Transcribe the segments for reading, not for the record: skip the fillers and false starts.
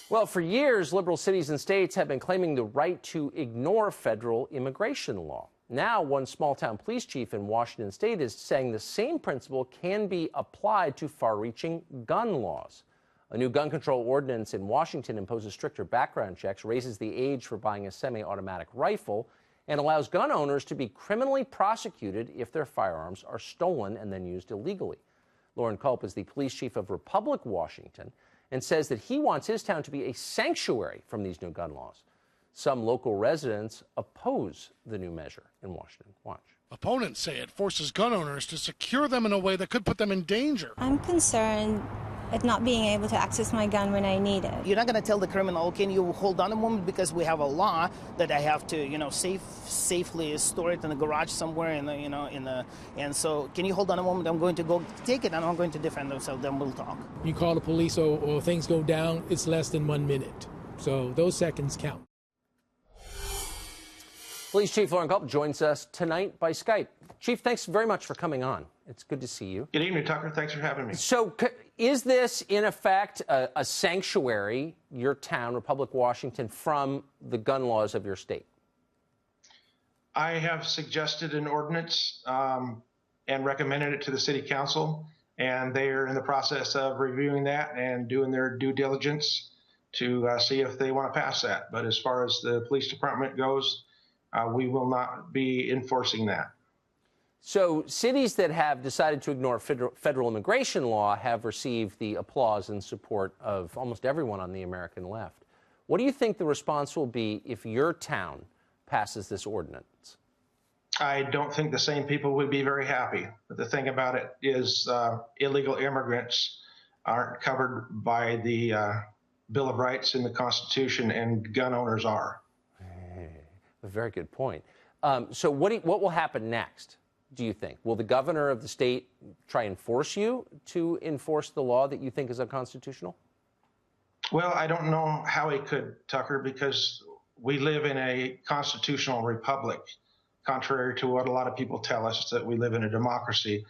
Well, for years, liberal cities and states have been claiming the right to ignore federal immigration law. Now, one small-town police chief in Washington state is saying the same principle can be applied to far-reaching gun laws. A new gun control ordinance in Washington imposes stricter background checks, raises the age for buying a semi-automatic rifle, and allows gun owners to be criminally prosecuted if their firearms are stolen and then used illegally. Loren Culp is the police chief of Republic, Washington, and says that he wants his town to be a sanctuary from these new gun laws. Some local residents oppose the new measure in Washington. Watch. Opponents say it forces gun owners to secure them in a way that could put them in danger. I'm concerned at not being able to access my gun when I need it. You're not going to tell the criminal, can you hold on a moment, because we have a law that I have to, safely store it in the garage somewhere and so can you hold on a moment? I'm going to go take it and I'm going to defend myself, then we'll talk. You call the police or things go down, it's less than 1 minute. So those seconds count. Police Chief Loren Culp joins us tonight by Skype. Chief, thanks very much for coming on. It's good to see you. Good evening, Tucker. Thanks for having me. So is this, in effect, a sanctuary, your town, Republic, Washington, from the gun laws of your state? I have suggested an ordinance and recommended it to the city council, and they are in the process of reviewing that and doing their due diligence to see if they want to pass that. But as far as the police department goes, we will not be enforcing that. So cities that have decided to ignore federal immigration law have received the applause and support of almost everyone on the American left. What do you think the response will be if your town passes this ordinance? I don't think the same people would be very happy. But the thing about it is illegal immigrants aren't covered by the Bill of Rights in the Constitution, and gun owners are. A very good point. So what will happen next, do you think? Will the governor of the state try and force you to enforce the law that you think is unconstitutional? Well, I don't know how he could, Tucker, because we live in a constitutional republic, contrary to what a lot of people tell us, that we live in a democracy.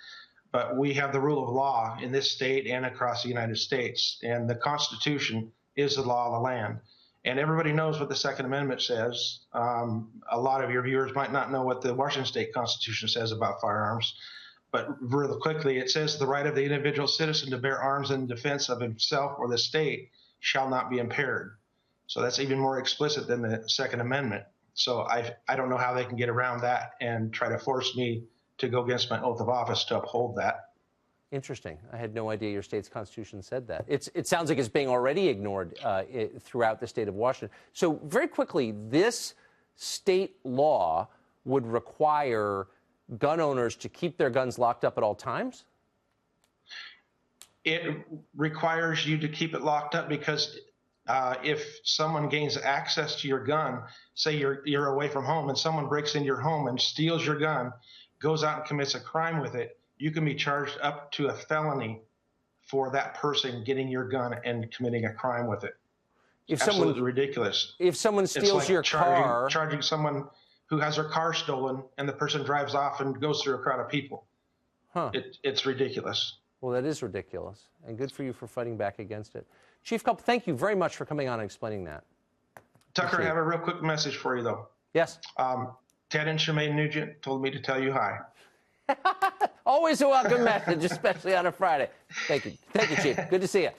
But we have the rule of law in this state and across the United States, and the Constitution is the law of the land. And everybody knows what the Second Amendment says. A lot of your viewers might not know what the Washington State Constitution says about firearms, but really quickly, it says the right of the individual citizen to bear arms in defense of himself or the state shall not be impaired. So that's even more explicit than the Second Amendment. So I don't know how they can get around that and try to force me to go against my oath of office to uphold that. Interesting. I had no idea your state's constitution said that. It sounds like it's being already ignored throughout the state of Washington. So very quickly, this state law would require gun owners to keep their guns locked up at all times? It requires you to keep it locked up because if someone gains access to your gun, say you're away from home and someone breaks into your home and steals your gun, goes out and commits a crime with it, you can be charged up to a felony for that person getting your gun and committing a crime with it. Absolutely ridiculous. If someone steals your car, charging someone who has their car stolen and the person drives off and goes through a crowd of people. It's ridiculous. Well, that is ridiculous, and good for you for fighting back against it. Chief Culp, thank you very much for coming on and explaining that. Tucker, I have a real quick message for you, though. Yes. Ted and Shemaine Nugent told me to tell you hi. Always a welcome message, especially on a Friday. Thank you. Thank you, Chief. Good to see you.